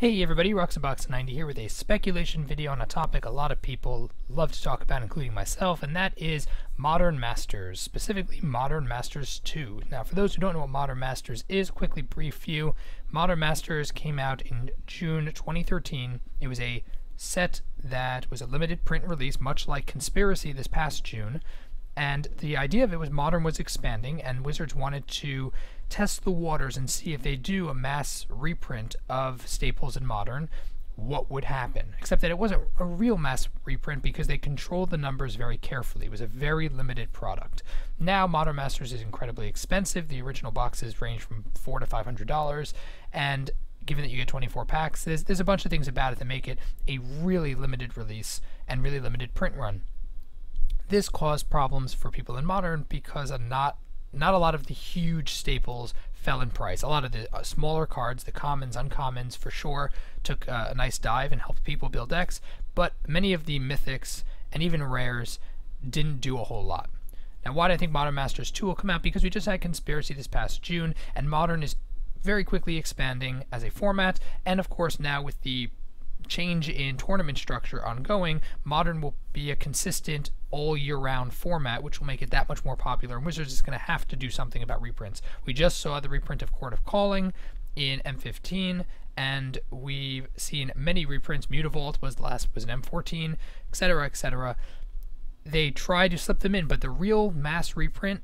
Hey everybody, Roxabox90 here with a speculation video on a topic a lot of people love to talk about, including myself, and that is Modern Masters, specifically Modern Masters 2. Now, for those who don't know what Modern Masters is, quickly brief you. Modern Masters came out in June 2013. It was a set that was a limited print release, much like Conspiracy this past June. And the idea of it was Modern was expanding, and Wizards wanted to test the waters and see if they do a mass reprint of staples in Modern, what would happen. Except that it wasn't a real mass reprint because they controlled the numbers very carefully. It was a very limited product. Now Modern Masters is incredibly expensive. The original boxes range from $400 to $500, and given that you get 24 packs, there's a bunch of things about it that make it a really limited release and really limited print run. This caused problems for people in Modern because not a lot of the huge staples fell in price. A lot of the smaller cards, the commons, uncommons, for sure, took a nice dive and helped people build decks, but many of the mythics and even rares didn't do a whole lot. Now, why do I think Modern Masters 2 will come out? Because we just had Conspiracy this past June, and Modern is very quickly expanding as a format, and of course now with the change in tournament structure ongoing, Modern will be a consistent all year round format, which will make it that much more popular, and Wizards is going to have to do something about reprints. We just saw the reprint of Court of Calling in M15, and we've seen many reprints. Mutavault was an M14, etc., etc. They try to slip them in, but the real mass reprint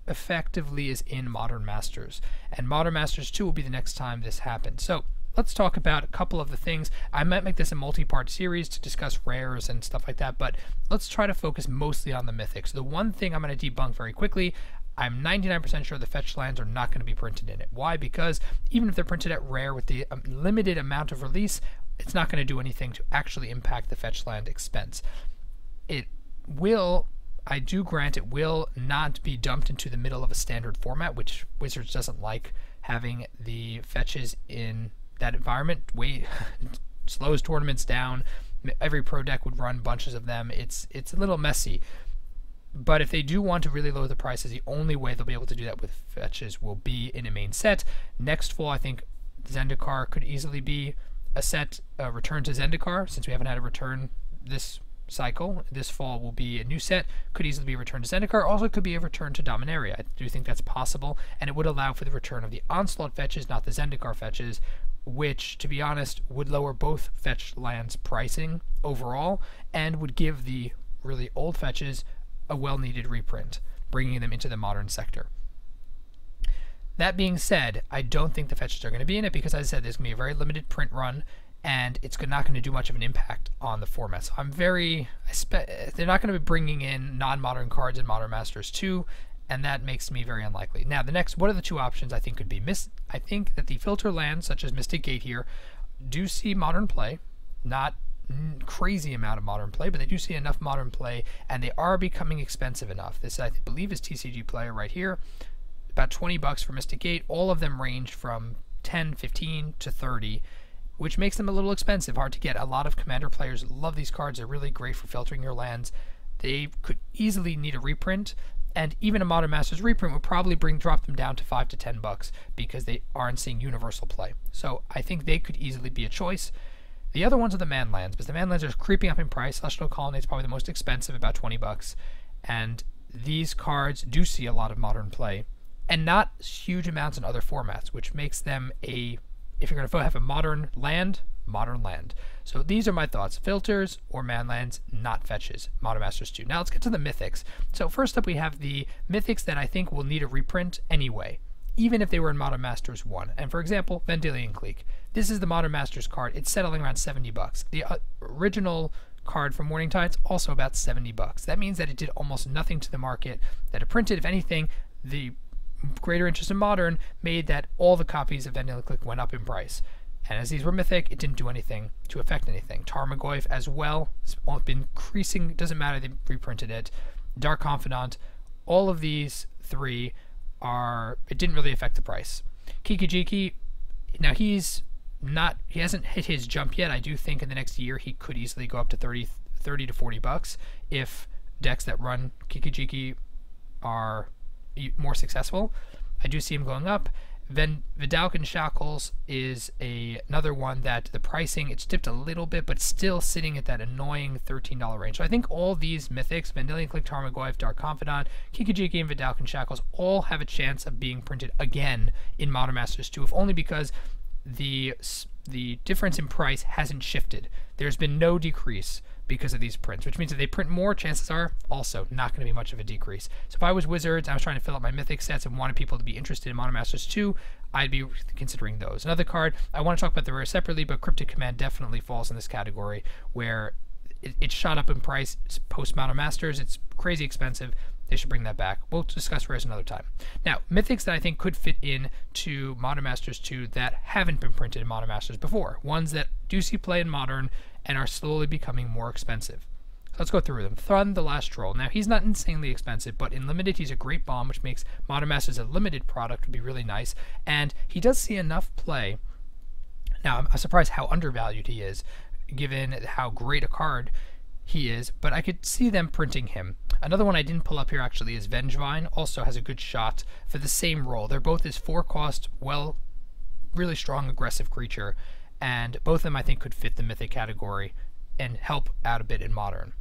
effectively is in Modern Masters, and Modern Masters 2 will be the next time this happens. So let's talk about a couple of the things. I might make this a multi-part series to discuss rares and stuff like that, but let's try to focus mostly on the mythics. The one thing I'm going to debunk very quickly, I'm 99% sure the Fetchlands are not going to be printed in it. Why? Because even if they're printed at rare with the limited amount of release, it's not going to do anything to actually impact the Fetchland expense. It will, I do grant, it will not be dumped into the middle of a standard format, which Wizards doesn't like having the fetches in that environment. Slows tournaments down. Every pro deck would run bunches of them. It's a little messy. But if they do want to really lower the prices, the only way they'll be able to do that with fetches will be in a main set. Next fall, I think Zendikar could easily be a set, return to Zendikar, since we haven't had a return this cycle. This fall will be a new set, could easily be a return to Zendikar, also could be a return to Dominaria. I do think that's possible, and it would allow for the return of the Onslaught fetches, not the Zendikar fetches, which, to be honest, would lower both Fetchlands pricing overall, and would give the really old fetches a well-needed reprint, bringing them into the Modern sector. That being said, I don't think the fetches are going to be in it because, as I said, there's going to be a very limited print run, and it's not going to do much of an impact on the format. So they're not going to be bringing in non-modern cards in Modern Masters 2, and that makes me very unlikely. Now, what are the two options I think could be? I think that the filter lands, such as Mystic Gate here, do see Modern play. Not crazy amount of Modern play, but they do see enough Modern play, and they are becoming expensive enough. This, I believe, is TCG Player right here. About 20 bucks for Mystic Gate. All of them range from 10, 15 to 30, which makes them a little expensive, hard to get. A lot of Commander players love these cards. They're really great for filtering your lands. They could easily need a reprint, and even a Modern Masters reprint would probably drop them down to 5 to 10 bucks because they aren't seeing universal play. So I think they could easily be a choice. The other ones are the man lands, because the man lands are creeping up in price. Celestial Colonnade is probably the most expensive, about 20 bucks, and these cards do see a lot of Modern play, and not huge amounts in other formats, which makes them if you're going to have a Modern land, Modern land. So these are my thoughts. Filters or man lands, not fetches. Modern Masters 2. Now let's get to the Mythics. So first up we have the Mythics that I think will need a reprint anyway, even if they were in Modern Masters 1. And for example, Vendilion Clique. This is the Modern Masters card. It's settling around 70 bucks. The original card from Morning Tides, also about 70 bucks. That means that it did almost nothing to the market that it printed. If anything, the greater interest in Modern made that all the copies of Vendilion Clique went up in price. And as these were mythic, it didn't do anything to affect anything. Tarmogoyf as well, it's been increasing, doesn't matter, they reprinted it. Dark Confidant, all of these three it didn't really affect the price. Kikijiki, now he hasn't hit his jump yet. I do think in the next year he could easily go up to 30 to 40 bucks if decks that run Kikijiki are more successful. I do see him going up. Vidalcan Shackles is another one that the pricing, it's dipped a little bit, but still sitting at that annoying $13 range. So I think all these Mythics, Vendilion Clique, Tarmogoyf, Dark Confidant, Kikijiki, and Vidalcan Shackles all have a chance of being printed again in Modern Masters 2, if only because the difference in price hasn't shifted. There's been no decrease because of these prints, which means if they print more, chances are also not going to be much of a decrease. So if I was Wizards, I was trying to fill up my Mythic sets and wanted people to be interested in Modern Masters 2, I'd be considering those. Another card, I want to talk about the rare separately, but Cryptic Command definitely falls in this category where it shot up in price post Modern Masters. It's crazy expensive. They should bring that back. We'll discuss rares another time. Now, Mythics that I think could fit in to Modern Masters 2 that haven't been printed in Modern Masters before. Ones that do see play in Modern and are slowly becoming more expensive. So let's go through them. Thrun, the Last Troll. Now, he's not insanely expensive, but in Limited, he's a great bomb, which makes Modern Masters a limited product would be really nice. And he does see enough play. Now, I'm surprised how undervalued he is, given how great a card he is, but I could see them printing him. Another one I didn't pull up here actually is Vengevine, also has a good shot for the same role. They're both his 4-cost, really strong aggressive creature, and both of them I think could fit the Mythic category and help out a bit in Modern.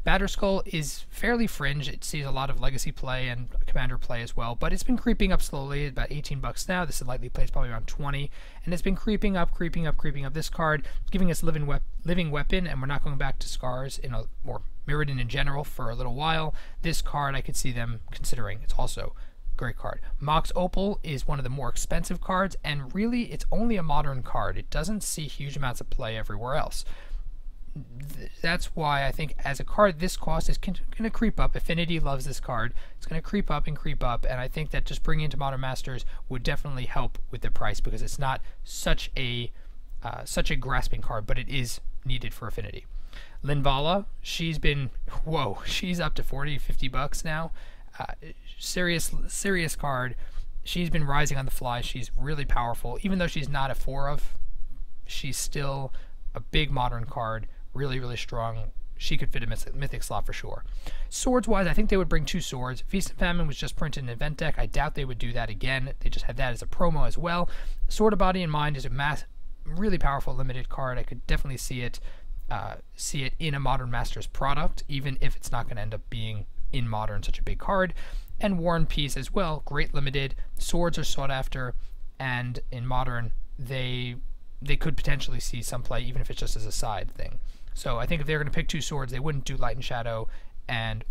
Batterskull is fairly fringe. It sees a lot of Legacy play and Commander play as well, but it's been creeping up slowly. It's about $18 now. This is likely plays probably around 20, and it's been creeping up. This card giving us living weapon, and we're not going back to Scars or Mirrodin in general for a little while. This card I could see them considering. It's also a great card. Mox Opal is one of the more expensive cards, and really it's only a Modern card. It doesn't see huge amounts of play everywhere else. That's why I think as a card this cost is going to creep up. Affinity loves this card. It's going to creep up, and I think that just bringing it to Modern Masters would definitely help with the price because it's not such a grasping card, but it is needed for Affinity. Linvala, she's up to $40-50 now. Serious card. She's been rising on the fly. She's really powerful. Even though she's not a 4-of, she's still a big Modern card. Really strong. She could fit a Mythic slot for sure. Swords-wise, I think they would bring 2 swords. Feast and Famine was just printed in an event deck. I doubt they would do that again. They just had that as a promo as well. Sword of Body and Mind is a really powerful limited card. I could definitely see it in a Modern Masters product, even if it's not going to end up being in Modern such a big card. And War and Peace as well. Great limited. Swords are sought after, and in Modern they could potentially see some play, even if it's just as a side thing. So I think if they're going to pick 2 swords, they wouldn't do Light and Shadow and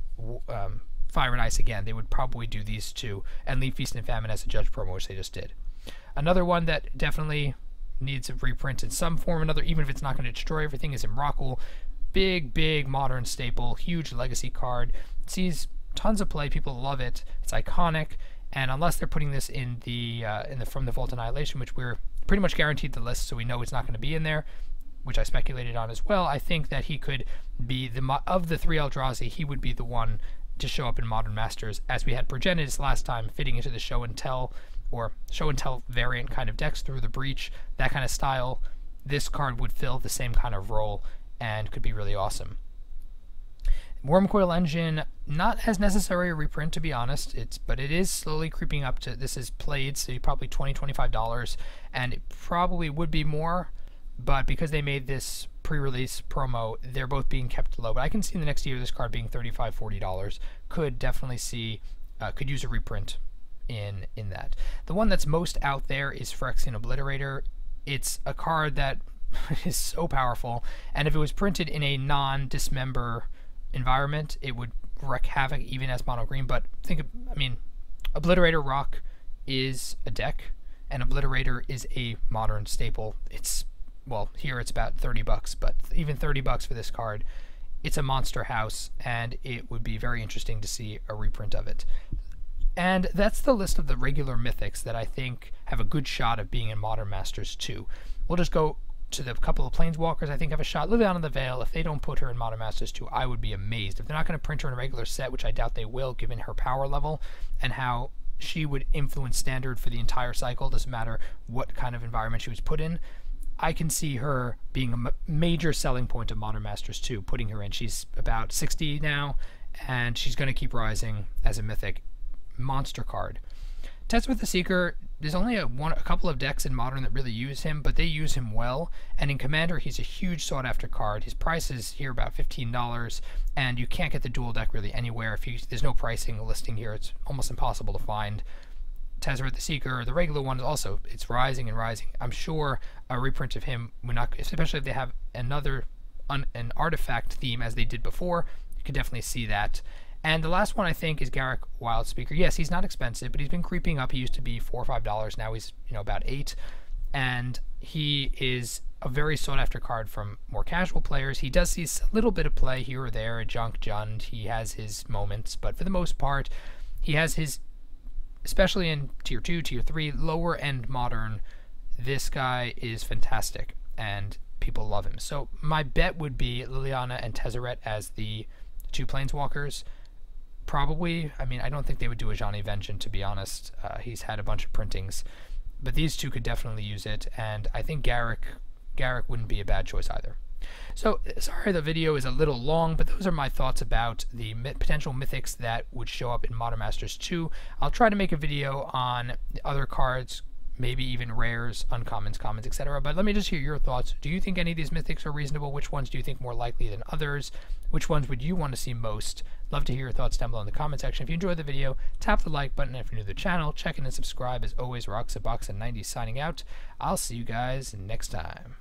Fire and Ice again. They would probably do these 2 and leave Feast and Famine as a Judge promo, which they just did. Another one that definitely needs a reprint in some form or another, even if it's not going to destroy everything, is Imrakul. Big Modern staple, huge Legacy card. It sees tons of play. People love it. It's iconic, and unless they're putting this in the From the Vault Annihilation, which we're pretty much guaranteed the list, so we know it's not going to be in there, which I speculated on as well. I think that he could be of the 3 Eldrazi, he would be the one to show up in Modern Masters, as we had Progenitus last time, fitting into the show and tell variant kind of decks through the Breach, that kind of style. This card would fill the same kind of role and could be really awesome. Wormcoil Engine, not as necessary a reprint to be honest, but it is slowly creeping up to, this is played, so probably $20-25, and it probably would be more, but because they made this pre-release promo, they're both being kept low. But I can see in the next year this card being $35-40. Could definitely see, could use a reprint in that. The one that's most out there is Phyrexian Obliterator. It's a card that is so powerful, and if it was printed in a non-dismember environment, it would wreak havoc even as mono green. But Obliterator Rock is a deck, and Obliterator is a Modern staple. Here it's about $30, but even $30 for this card, it's a monster house, and it would be very interesting to see a reprint of it. And that's the list of the regular Mythics that I think have a good shot of being in Modern Masters 2. We'll just go to the couple of Planeswalkers I think have a shot. Liliana the Veil, if they don't put her in Modern Masters 2, I would be amazed. If they're not going to print her in a regular set, which I doubt they will, given her power level and how she would influence Standard for the entire cycle, doesn't matter what kind of environment she was put in, I can see her being a major selling point of Modern Masters 2, putting her in. She's about 60 now, and she's going to keep rising as a Mythic monster card. Tezzeret the Seeker, there's only a couple of decks in Modern that really use him, but they use him well, and in Commander he's a huge sought after card. His price is here about $15, and you can't get the dual deck really anywhere. There's no pricing listing here, it's almost impossible to find. Tezzeret the Seeker, the regular one, is also, it's rising and rising. I'm sure a reprint of him would not, especially if they have an artifact theme as they did before, you can definitely see that. And the last one I think is Garruk Wildspeaker. Yes, he's not expensive, but he's been creeping up. He used to be $4 or $5. Now he's about $8, and he is a very sought after card from more casual players. He does see a little bit of play here or there, a Junk Jund. He has his moments, but for the most part, he has his, especially in tier 2, tier 3, lower end Modern. This guy is fantastic, and people love him. So my bet would be Liliana and Tezzeret as the 2 Planeswalkers. Probably, I mean, I don't think they would do a Johnny Vengeance, to be honest. He's had a bunch of printings, but these 2 could definitely use it, and I think Garruk wouldn't be a bad choice either. So, sorry the video is a little long, but those are my thoughts about the potential mythics that would show up in Modern Masters 2. I'll try to make a video on other cards, maybe even rares, uncommons, commons, etc. But let me just hear your thoughts. Do you think any of these mythics are reasonable? Which ones do you think more likely than others? Which ones would you want to see most? Love to hear your thoughts down below in the comment section. If you enjoyed the video, tap the like button. If you're new to the channel, check in and subscribe. As always, Roxabox and 90 signing out. I'll see you guys next time.